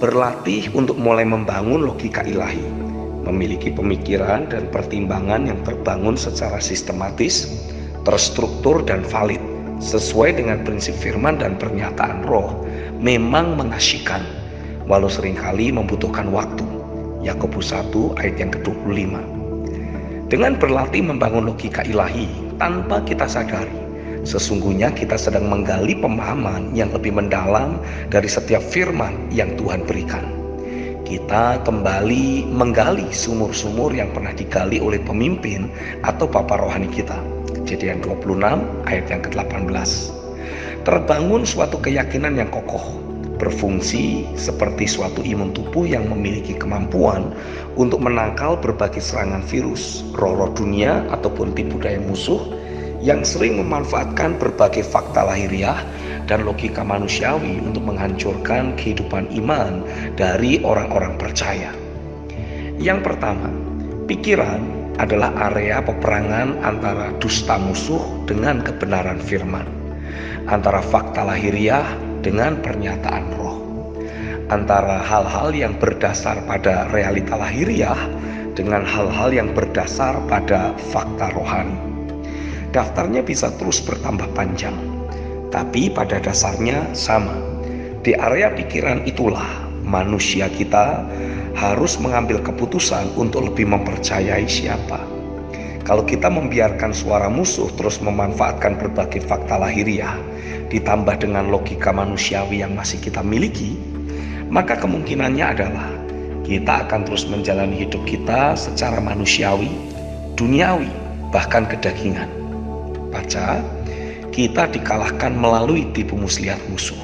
Berlatih untuk mulai membangun logika ilahi, memiliki pemikiran dan pertimbangan yang terbangun secara sistematis, terstruktur dan valid, sesuai dengan prinsip firman dan pernyataan roh, memang mengasyikkan, walau seringkali membutuhkan waktu. Yakobus 1 ayat yang ke-25. Dengan berlatih membangun logika ilahi tanpa kita sadari, sesungguhnya kita sedang menggali pemahaman yang lebih mendalam dari setiap firman yang Tuhan berikan. Kita kembali menggali sumur-sumur yang pernah digali oleh pemimpin atau bapa rohani kita. Kejadian 26 ayat yang ke-18. Terbangun suatu keyakinan yang kokoh, berfungsi seperti suatu imun tubuh yang memiliki kemampuan untuk menangkal berbagai serangan virus, roh-roh dunia ataupun tipu daya musuh yang sering memanfaatkan berbagai fakta lahiriah dan logika manusiawi untuk menghancurkan kehidupan iman dari orang-orang percaya. Yang pertama, pikiran adalah area peperangan antara dusta musuh dengan kebenaran firman, antara fakta lahiriah dengan pernyataan roh, antara hal-hal yang berdasar pada realita lahiriah dengan hal-hal yang berdasar pada fakta rohani. Daftarnya bisa terus bertambah panjang, tapi pada dasarnya sama. Di area pikiran itulah manusia kita harus mengambil keputusan untuk lebih mempercayai siapa. Kalau kita membiarkan suara musuh terus memanfaatkan berbagai fakta lahiriah, ditambah dengan logika manusiawi yang masih kita miliki, maka kemungkinannya adalah kita akan terus menjalani hidup kita secara manusiawi, duniawi, bahkan kedagingan. Baca, kita dikalahkan melalui tipu muslihat musuh.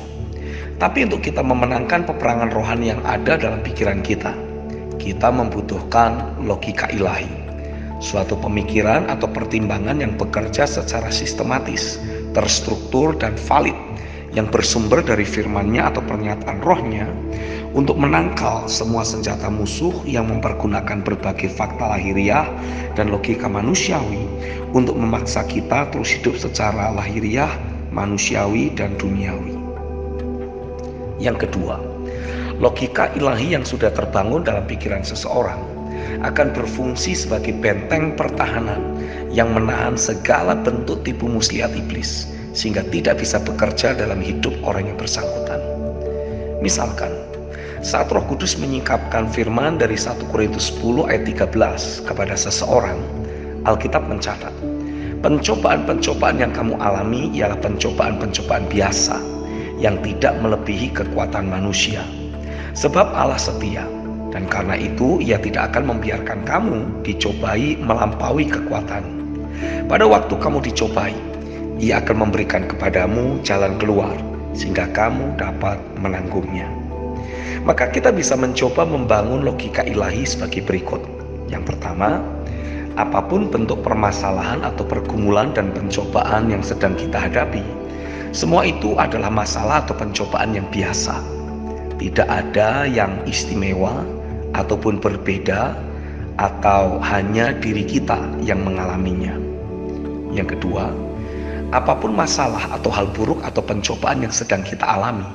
Tapi untuk kita memenangkan peperangan rohani yang ada dalam pikiran kita membutuhkan logika ilahi, suatu pemikiran atau pertimbangan yang bekerja secara sistematis, terstruktur dan valid, yang bersumber dari firman-Nya atau pernyataan rohnya, untuk menangkal semua senjata musuh yang mempergunakan berbagai fakta lahiriah dan logika manusiawi untuk memaksa kita terus hidup secara lahiriah, manusiawi, dan duniawi. Yang kedua, logika ilahi yang sudah terbangun dalam pikiran seseorang akan berfungsi sebagai benteng pertahanan yang menahan segala bentuk tipu muslihat iblis, sehingga tidak bisa bekerja dalam hidup orang yang bersangkutan. Misalkan, saat Roh Kudus menyingkapkan firman dari 1 Korintus 10 ayat 13 kepada seseorang, Alkitab mencatat, pencobaan-pencobaan yang kamu alami ialah pencobaan-pencobaan biasa yang tidak melebihi kekuatan manusia. Sebab Allah setia, dan karena itu Ia tidak akan membiarkan kamu dicobai melampaui kekuatan. Pada waktu kamu dicobai, Ia akan memberikan kepadamu jalan keluar, sehingga kamu dapat menanggungnya. Maka kita bisa mencoba membangun logika ilahi sebagai berikut. Yang pertama, apapun bentuk permasalahan atau pergumulan dan pencobaan yang sedang kita hadapi, semua itu adalah masalah atau pencobaan yang biasa. Tidak ada yang istimewa ataupun berbeda, atau hanya diri kita yang mengalaminya. Yang kedua, apapun masalah atau hal buruk atau pencobaan yang sedang kita alami,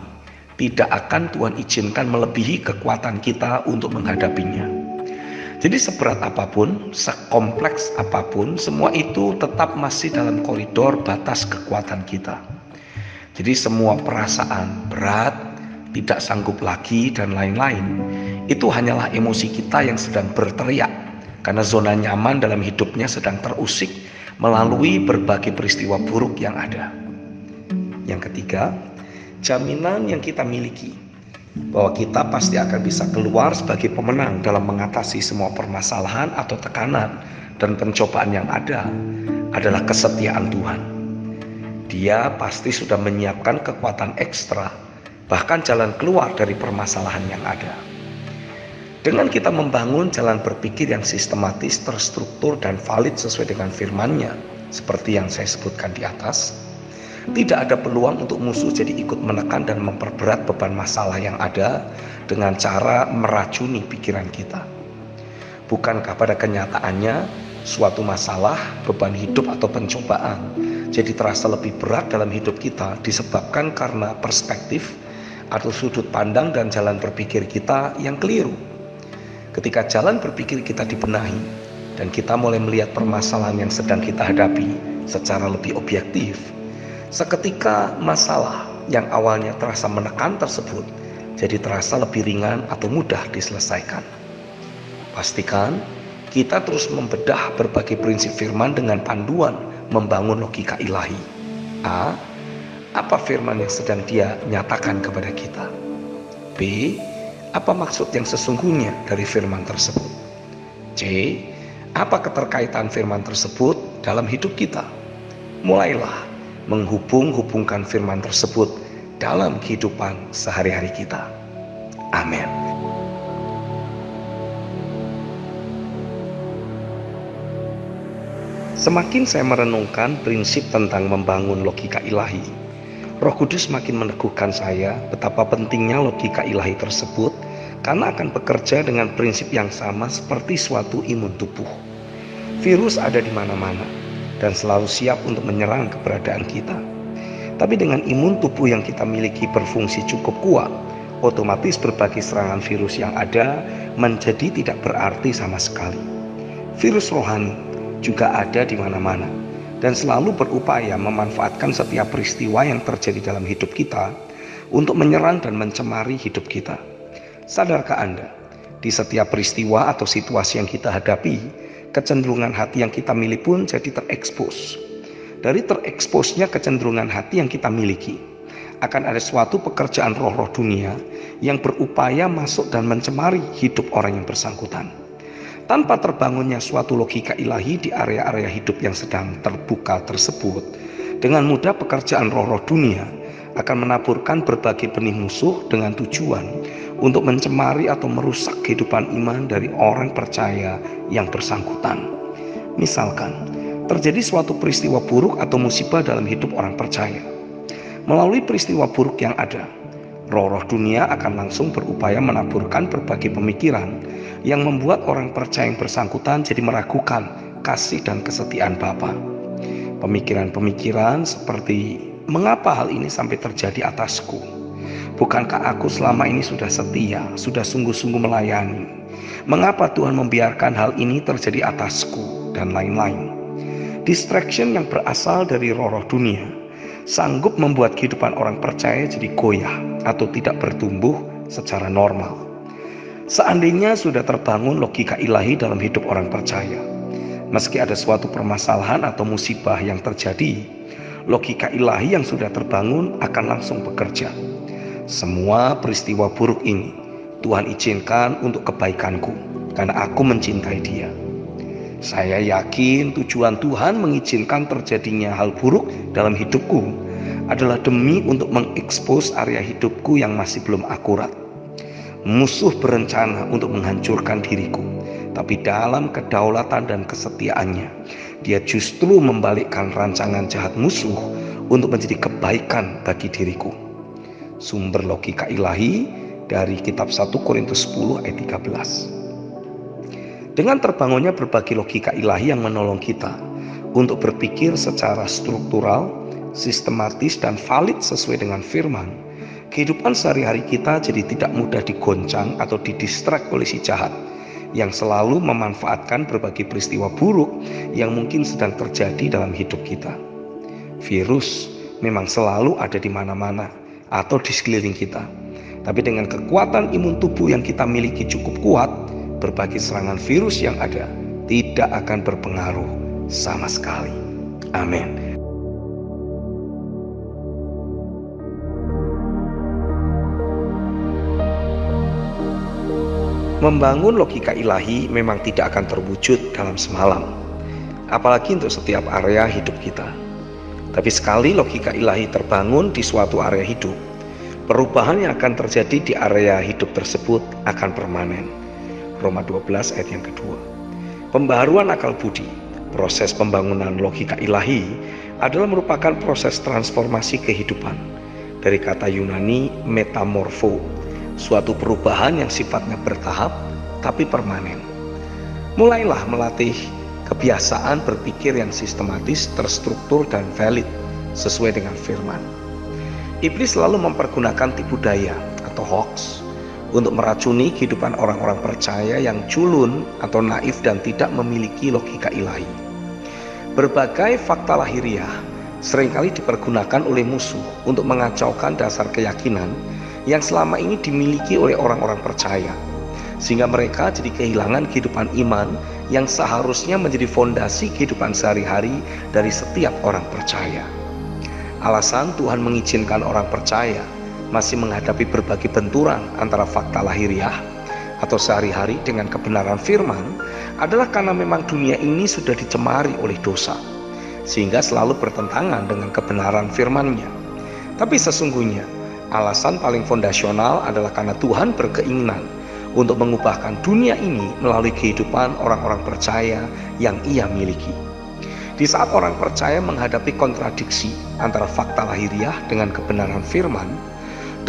tidak akan Tuhan izinkan melebihi kekuatan kita untuk menghadapinya. Jadi seberat apapun, sekompleks apapun, semua itu tetap masih dalam koridor batas kekuatan kita. Jadi semua perasaan berat, tidak sanggup lagi, dan lain-lain, itu hanyalah emosi kita yang sedang berteriak, karena zona nyaman dalam hidupnya sedang terusik melalui berbagai peristiwa buruk yang ada. Yang ketiga, jaminan yang kita miliki bahwa kita pasti akan bisa keluar sebagai pemenang dalam mengatasi semua permasalahan atau tekanan dan pencobaan yang ada adalah kesetiaan Tuhan. Dia pasti sudah menyiapkan kekuatan ekstra, bahkan jalan keluar dari permasalahan yang ada. Dengan kita membangun jalan berpikir yang sistematis, terstruktur, dan valid sesuai dengan firman-Nya, seperti yang saya sebutkan di atas, tidak ada peluang untuk musuh jadi ikut menekan dan memperberat beban masalah yang ada dengan cara meracuni pikiran kita. Bukankah pada kenyataannya suatu masalah, beban hidup atau pencobaan jadi terasa lebih berat dalam hidup kita disebabkan karena perspektif atau sudut pandang dan jalan berpikir kita yang keliru. Ketika jalan berpikir kita dibenahi dan kita mulai melihat permasalahan yang sedang kita hadapi secara lebih objektif, seketika masalah yang awalnya terasa menekan tersebut jadi terasa lebih ringan atau mudah diselesaikan. Pastikan kita terus membedah berbagai prinsip firman dengan panduan membangun logika ilahi. A. Apa firman yang sedang Dia nyatakan kepada kita? B. Apa maksud yang sesungguhnya dari firman tersebut? C. Apa keterkaitan firman tersebut dalam hidup kita? Mulailah menghubung-hubungkan firman tersebut dalam kehidupan sehari-hari kita. Amin. Semakin saya merenungkan prinsip tentang membangun logika ilahi, Roh Kudus makin meneguhkan saya betapa pentingnya logika ilahi tersebut karena akan bekerja dengan prinsip yang sama seperti suatu imun tubuh. Virus ada di mana-mana dan selalu siap untuk menyerang keberadaan kita. Tapi dengan imun tubuh yang kita miliki berfungsi cukup kuat, otomatis berbagai serangan virus yang ada menjadi tidak berarti sama sekali. Virus rohani juga ada di mana-mana dan selalu berupaya memanfaatkan setiap peristiwa yang terjadi dalam hidup kita untuk menyerang dan mencemari hidup kita. Sadarkah Anda, di setiap peristiwa atau situasi yang kita hadapi, kecenderungan hati yang kita miliki pun jadi terekspos. Dari tereksposnya kecenderungan hati yang kita miliki, akan ada suatu pekerjaan roh-roh dunia yang berupaya masuk dan mencemari hidup orang yang bersangkutan. Tanpa terbangunnya suatu logika ilahi di area-area hidup yang sedang terbuka tersebut, dengan mudah pekerjaan roh-roh dunia akan menaburkan berbagai benih musuh dengan tujuan untuk mencemari atau merusak kehidupan iman dari orang percaya yang bersangkutan. Misalkan, terjadi suatu peristiwa buruk atau musibah dalam hidup orang percaya. Melalui peristiwa buruk yang ada, roh-roh dunia akan langsung berupaya menaburkan berbagai pemikiran yang membuat orang percaya yang bersangkutan jadi meragukan kasih dan kesetiaan Bapa. Pemikiran-pemikiran seperti, mengapa hal ini sampai terjadi atasku? Bukankah aku selama ini sudah setia, sudah sungguh-sungguh melayani? Mengapa Tuhan membiarkan hal ini terjadi atasku? Dan lain-lain. Distraction yang berasal dari roh-roh dunia sanggup membuat kehidupan orang percaya jadi goyah atau tidak bertumbuh secara normal. Seandainya sudah terbangun logika ilahi dalam hidup orang percaya, meski ada suatu permasalahan atau musibah yang terjadi, logika ilahi yang sudah terbangun akan langsung bekerja. Semua peristiwa buruk ini Tuhan izinkan untuk kebaikanku, karena aku mencintai Dia. Saya yakin tujuan Tuhan mengizinkan terjadinya hal buruk dalam hidupku adalah demi untuk mengekspos area hidupku yang masih belum akurat. Musuh berencana untuk menghancurkan diriku, tapi dalam kedaulatan dan kesetiaannya, Dia justru membalikkan rancangan jahat musuh untuk menjadi kebaikan bagi diriku. Sumber logika ilahi dari kitab 1 Korintus 10 ayat 13. Dengan terbangunnya berbagai logika ilahi yang menolong kita untuk berpikir secara struktural, sistematis, dan valid sesuai dengan firman, kehidupan sehari-hari kita jadi tidak mudah digoncang atau didistrak oleh si jahat yang selalu memanfaatkan berbagai peristiwa buruk yang mungkin sedang terjadi dalam hidup kita. Virus memang selalu ada di mana-mana atau di sekeliling kita. Tapi dengan kekuatan imun tubuh yang kita miliki cukup kuat, berbagai serangan virus yang ada tidak akan berpengaruh sama sekali. Amin. Membangun logika ilahi memang tidak akan terwujud dalam semalam, apalagi untuk setiap area hidup kita. Tapi sekali logika ilahi terbangun di suatu area hidup, perubahan yang akan terjadi di area hidup tersebut akan permanen. Roma 12 ayat yang kedua. Pembaharuan akal budi, proses pembangunan logika ilahi adalah merupakan proses transformasi kehidupan. Dari kata Yunani metamorfo, suatu perubahan yang sifatnya bertahap tapi permanen. Mulailah melatih kebiasaan berpikir yang sistematis, terstruktur, dan valid sesuai dengan firman. Iblis selalu mempergunakan tipu daya atau hoax untuk meracuni kehidupan orang-orang percaya yang culun atau naif dan tidak memiliki logika ilahi. Berbagai fakta lahiriah seringkali dipergunakan oleh musuh untuk mengacaukan dasar keyakinan yang selama ini dimiliki oleh orang-orang percaya, sehingga mereka jadi kehilangan kehidupan iman yang seharusnya menjadi fondasi kehidupan sehari-hari dari setiap orang percaya. Alasan Tuhan mengizinkan orang percaya masih menghadapi berbagai benturan antara fakta lahiriah atau sehari-hari dengan kebenaran firman adalah karena memang dunia ini sudah dicemari oleh dosa, sehingga selalu bertentangan dengan kebenaran firman-Nya. Tapi sesungguhnya alasan paling fondasional adalah karena Tuhan berkeinginan untuk mengubahkan dunia ini melalui kehidupan orang-orang percaya yang Ia miliki. Di saat orang percaya menghadapi kontradiksi antara fakta lahiriah dengan kebenaran firman,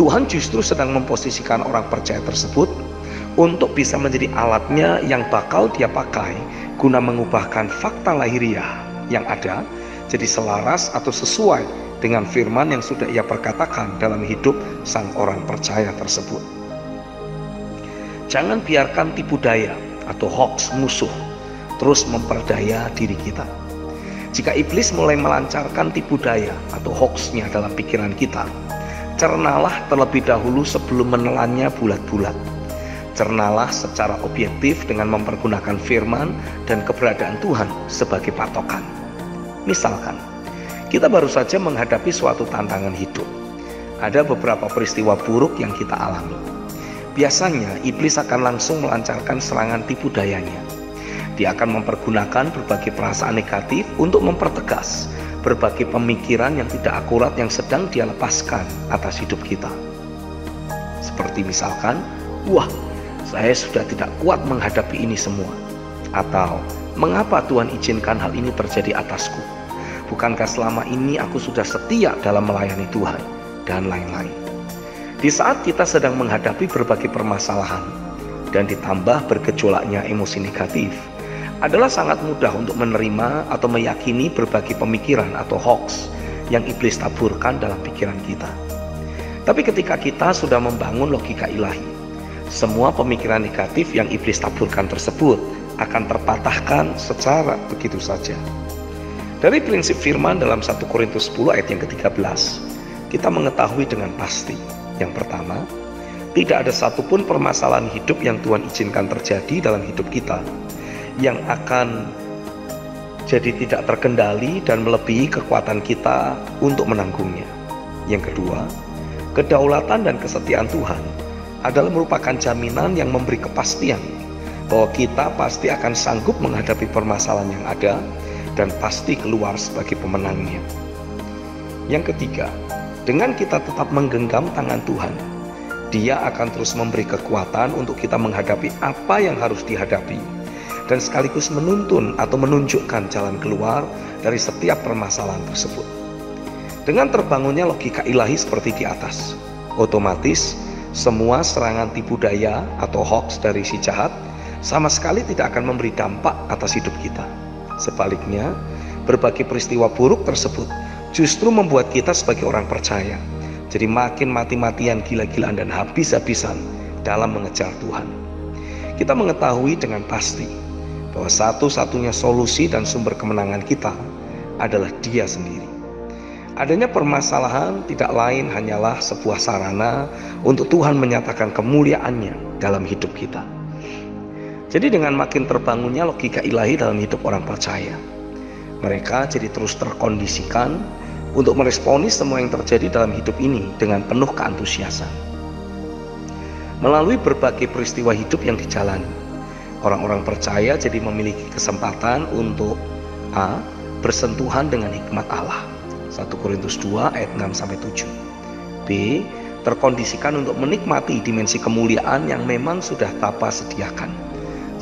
Tuhan justru sedang memposisikan orang percaya tersebut untuk bisa menjadi alatnya yang bakal Dia pakai guna mengubahkan fakta lahiriah yang ada jadi selaras atau sesuai dengan firman yang sudah Ia perkatakan dalam hidup sang orang percaya tersebut. Jangan biarkan tipu daya atau hoax musuh terus memperdaya diri kita. Jika iblis mulai melancarkan tipu daya atau hoaxnya dalam pikiran kita, cernalah terlebih dahulu sebelum menelannya bulat-bulat. Cernalah secara objektif dengan mempergunakan firman dan keberadaan Tuhan sebagai patokan. Misalkan, kita baru saja menghadapi suatu tantangan hidup. Ada beberapa peristiwa buruk yang kita alami. Biasanya iblis akan langsung melancarkan serangan tipu dayanya. Dia akan mempergunakan berbagai perasaan negatif untuk mempertegas berbagai pemikiran yang tidak akurat yang sedang Dia lepaskan atas hidup kita. Seperti misalkan, wah, saya sudah tidak kuat menghadapi ini semua. Atau, mengapa Tuhan izinkan hal ini terjadi atasku? Bukankah selama ini aku sudah setia dalam melayani Tuhan? Dan lain-lain. Di saat kita sedang menghadapi berbagai permasalahan dan ditambah bergejolaknya emosi negatif, adalah sangat mudah untuk menerima atau meyakini berbagai pemikiran atau hoax yang iblis taburkan dalam pikiran kita. Tapi ketika kita sudah membangun logika ilahi, semua pemikiran negatif yang iblis taburkan tersebut akan terpatahkan secara begitu saja. Dari prinsip firman dalam 1 Korintus 10 ayat yang ke-13, kita mengetahui dengan pasti. Yang pertama, tidak ada satupun permasalahan hidup yang Tuhan izinkan terjadi dalam hidup kita yang akan jadi tidak terkendali dan melebihi kekuatan kita untuk menanggungnya. Yang kedua, kedaulatan dan kesetiaan Tuhan adalah merupakan jaminan yang memberi kepastian bahwa kita pasti akan sanggup menghadapi permasalahan yang ada dan pasti keluar sebagai pemenangnya. Yang ketiga, dengan kita tetap menggenggam tangan Tuhan, Dia akan terus memberi kekuatan untuk kita menghadapi apa yang harus dihadapi dan sekaligus menuntun atau menunjukkan jalan keluar dari setiap permasalahan tersebut. Dengan terbangunnya logika ilahi seperti di atas, otomatis semua serangan tipu daya atau hoax dari si jahat sama sekali tidak akan memberi dampak atas hidup kita. Sebaliknya, berbagai peristiwa buruk tersebut justru membuat kita sebagai orang percaya jadi makin mati-matian, gila-gilaan dan habis-habisan dalam mengejar Tuhan. Kita mengetahui dengan pasti bahwa satu-satunya solusi dan sumber kemenangan kita adalah Dia sendiri. Adanya permasalahan tidak lain hanyalah sebuah sarana untuk Tuhan menyatakan kemuliaan-Nya dalam hidup kita. Jadi dengan makin terbangunnya logika ilahi dalam hidup orang percaya, mereka jadi terus terkondisikan untuk meresponi semua yang terjadi dalam hidup ini dengan penuh keantusiasan. Melalui berbagai peristiwa hidup yang dijalani, orang-orang percaya jadi memiliki kesempatan untuk A. Bersentuhan dengan hikmat Allah, 1 Korintus 2 ayat 6-7. B. Terkondisikan untuk menikmati dimensi kemuliaan yang memang sudah Bapa sediakan,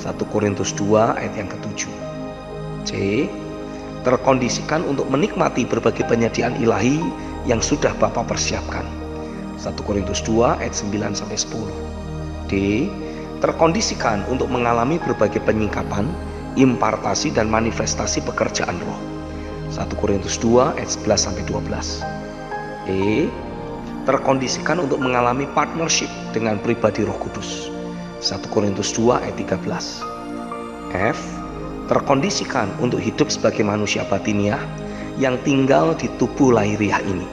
1 Korintus 2 ayat yang ke-7. C. Terkondisikan untuk menikmati berbagai penyediaan ilahi yang sudah Bapa persiapkan, 1 Korintus 2 ayat 9-10. D. Terkondisikan untuk mengalami berbagai penyingkapan, impartasi dan manifestasi pekerjaan roh, 1 Korintus 2 ayat 11-12. E. terkondisikan untuk mengalami partnership dengan pribadi Roh Kudus. 1 Korintus 2 ayat 13. F. Terkondisikan untuk hidup sebagai manusia batiniah yang tinggal di tubuh lahiriah ini.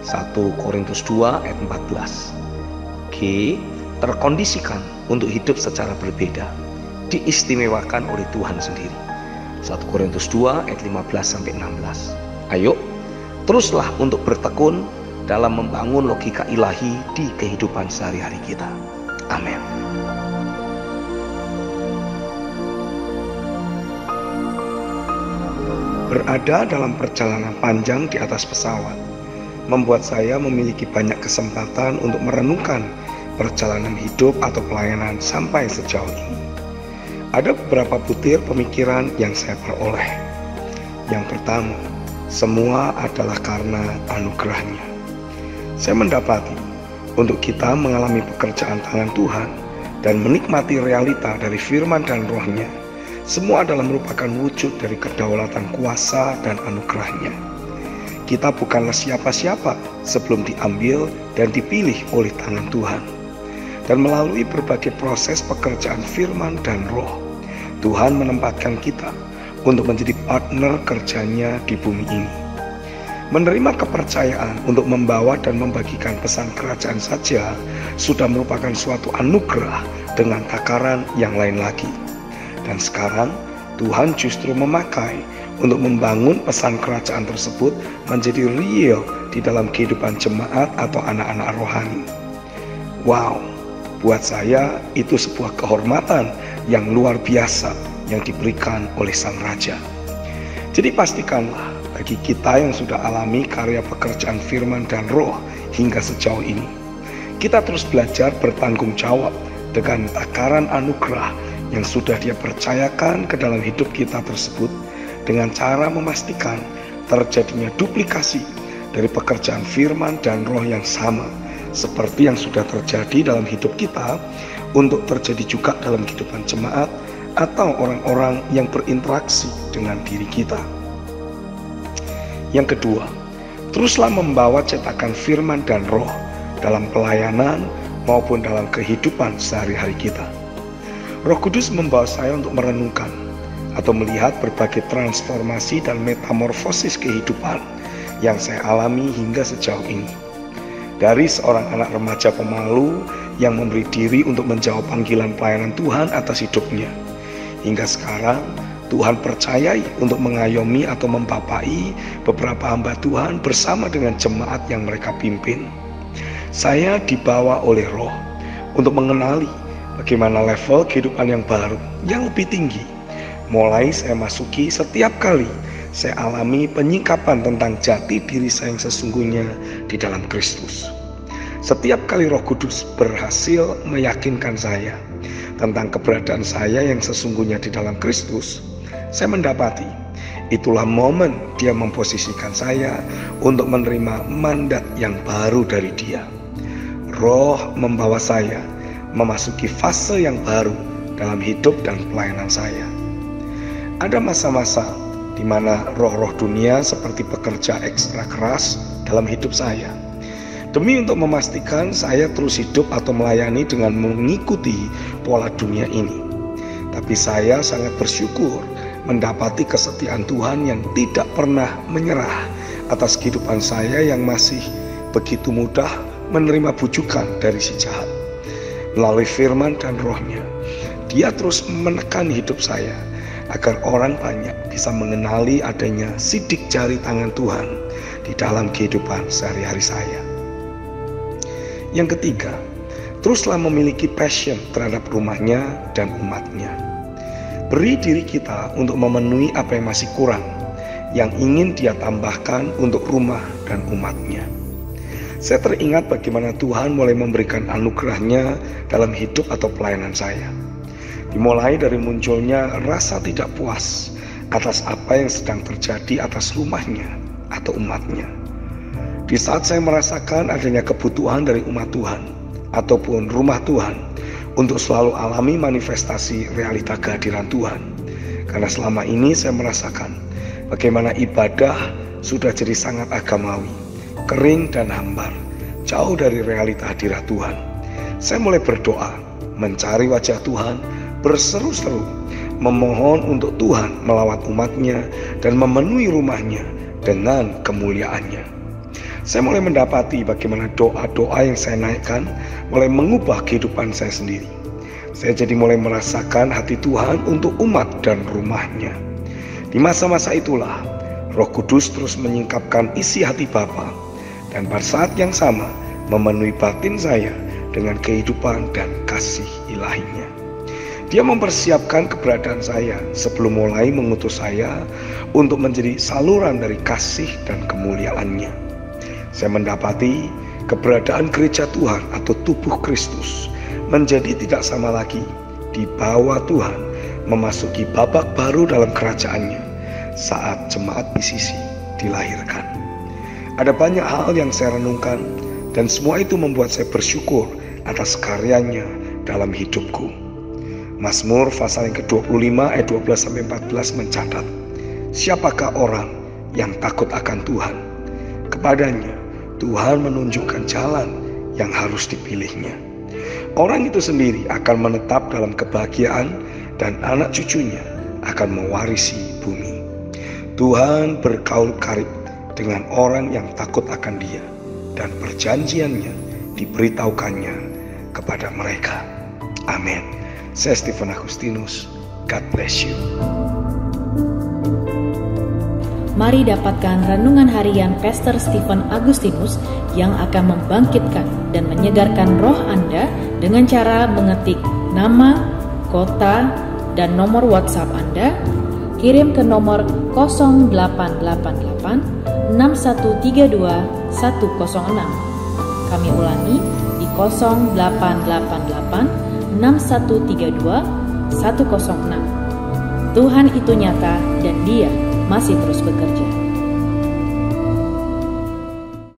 1 Korintus 2 ayat 14. G. Terkondisikan untuk hidup secara berbeda, diistimewakan oleh Tuhan sendiri. 1 Korintus 2 ayat 15-16. Ayo, teruslah untuk bertekun dalam membangun logika ilahi di kehidupan sehari-hari kita. Amin. Berada dalam perjalanan panjang di atas pesawat membuat saya memiliki banyak kesempatan untuk merenungkan perjalanan hidup atau pelayanan sampai sejauh ini. Ada beberapa butir pemikiran yang saya peroleh. Yang pertama, semua adalah karena anugerahnya. Saya mendapati untuk kita mengalami pekerjaan tangan Tuhan dan menikmati realita dari firman dan rohnya, semua adalah merupakan wujud dari kedaulatan kuasa dan anugerahnya. Kita bukanlah siapa-siapa sebelum diambil dan dipilih oleh tangan Tuhan. Dan melalui berbagai proses pekerjaan firman dan roh, Tuhan menempatkan kita untuk menjadi partner kerjanya di bumi ini. Menerima kepercayaan untuk membawa dan membagikan pesan kerajaan saja sudah merupakan suatu anugerah dengan takaran yang lain lagi. Dan sekarang Tuhan justru memakai untuk membangun pesan kerajaan tersebut menjadi real di dalam kehidupan jemaat atau anak-anak rohani. Wow, buat saya itu sebuah kehormatan yang luar biasa yang diberikan oleh Sang Raja. Jadi pastikanlah bagi kita yang sudah alami karya pekerjaan firman dan roh hingga sejauh ini, kita terus belajar bertanggung jawab dengan takaran anugerah yang sudah Dia percayakan ke dalam hidup kita tersebut, dengan cara memastikan terjadinya duplikasi dari pekerjaan firman dan roh yang sama seperti yang sudah terjadi dalam hidup kita untuk terjadi juga dalam kehidupan jemaat atau orang-orang yang berinteraksi dengan diri kita. Yang kedua, teruslah membawa cetakan firman dan roh dalam pelayanan maupun dalam kehidupan sehari-hari kita. Roh Kudus membawa saya untuk merenungkan atau melihat berbagai transformasi dan metamorfosis kehidupan yang saya alami hingga sejauh ini. Dari seorang anak remaja pemalu yang memberi diri untuk menjawab panggilan pelayanan Tuhan atas hidupnya, hingga sekarang Tuhan percayai untuk mengayomi atau membapai beberapa hamba Tuhan bersama dengan jemaat yang mereka pimpin. Saya dibawa oleh roh untuk mengenali bagaimana level kehidupan yang baru, yang lebih tinggi. Mulai saya masuki, setiap kali saya alami penyingkapan tentang jati diri saya yang sesungguhnya di dalam Kristus. Setiap kali Roh Kudus berhasil meyakinkan saya tentang keberadaan saya yang sesungguhnya di dalam Kristus, saya mendapati itulah momen Dia memposisikan saya untuk menerima mandat yang baru dari Dia. Roh membawa saya memasuki fase yang baru dalam hidup dan pelayanan saya. Ada masa-masa di mana roh-roh dunia seperti bekerja ekstra keras dalam hidup saya, demi untuk memastikan saya terus hidup atau melayani dengan mengikuti pola dunia ini. Tapi saya sangat bersyukur mendapati kesetiaan Tuhan yang tidak pernah menyerah atas kehidupan saya yang masih begitu mudah menerima bujukan dari si jahat. Melalui firman dan rohnya, Dia terus menekan hidup saya agar orang banyak bisa mengenali adanya sidik jari tangan Tuhan di dalam kehidupan sehari-hari saya. Yang ketiga, teruslah memiliki passion terhadap rumahnya dan umatnya. Beri diri kita untuk memenuhi apa yang masih kurang, yang ingin Dia tambahkan untuk rumah dan umatnya. Saya teringat bagaimana Tuhan mulai memberikan anugerahnya dalam hidup atau pelayanan saya. Dimulai dari munculnya rasa tidak puas atas apa yang sedang terjadi atas rumahnya atau umatnya. Di saat saya merasakan adanya kebutuhan dari umat Tuhan ataupun rumah Tuhan untuk selalu alami manifestasi realita kehadiran Tuhan. Karena selama ini saya merasakan bagaimana ibadah sudah jadi sangat agamawi, kering dan hambar, jauh dari realita hadirat Tuhan. Saya mulai berdoa, mencari wajah Tuhan, berseru-seru, memohon untuk Tuhan melawat umatnya dan memenuhi rumahnya dengan kemuliaannya. Saya mulai mendapati bagaimana doa-doa yang saya naikkan mulai mengubah kehidupan saya sendiri. Saya jadi mulai merasakan hati Tuhan untuk umat dan rumahnya. Di masa-masa itulah Roh Kudus terus menyingkapkan isi hati Bapa, dan pada saat yang sama memenuhi batin saya dengan kehidupan dan kasih ilahinya. Dia mempersiapkan keberadaan saya sebelum mulai mengutus saya untuk menjadi saluran dari kasih dan kemuliaannya. Saya mendapati keberadaan gereja Tuhan atau tubuh Kristus menjadi tidak sama lagi di bawah Tuhan, memasuki babak baru dalam kerajaannya saat jemaat PCC dilahirkan. Ada banyak hal yang saya renungkan, dan semua itu membuat saya bersyukur atas karyanya dalam hidupku. Mazmur pasal yang ke-25 ayat 12-14 mencatat, siapakah orang yang takut akan Tuhan? Kepadanya Tuhan menunjukkan jalan yang harus dipilihnya. Orang itu sendiri akan menetap dalam kebahagiaan, dan anak cucunya akan mewarisi bumi. Tuhan berkaul karib dengan orang yang takut akan Dia, dan perjanjiannya diberitahukannya kepada mereka. Amin. Saya Stephen Agustinus. God bless you. Mari dapatkan renungan harian Pastor Stephen Agustinus yang akan membangkitkan dan menyegarkan roh Anda dengan cara mengetik nama, kota, dan nomor WhatsApp Anda. Kirim ke nomor 0888 6132 106. Kami ulangi di 0888 6132 106. Tuhan itu nyata dan Dia masih terus bekerja.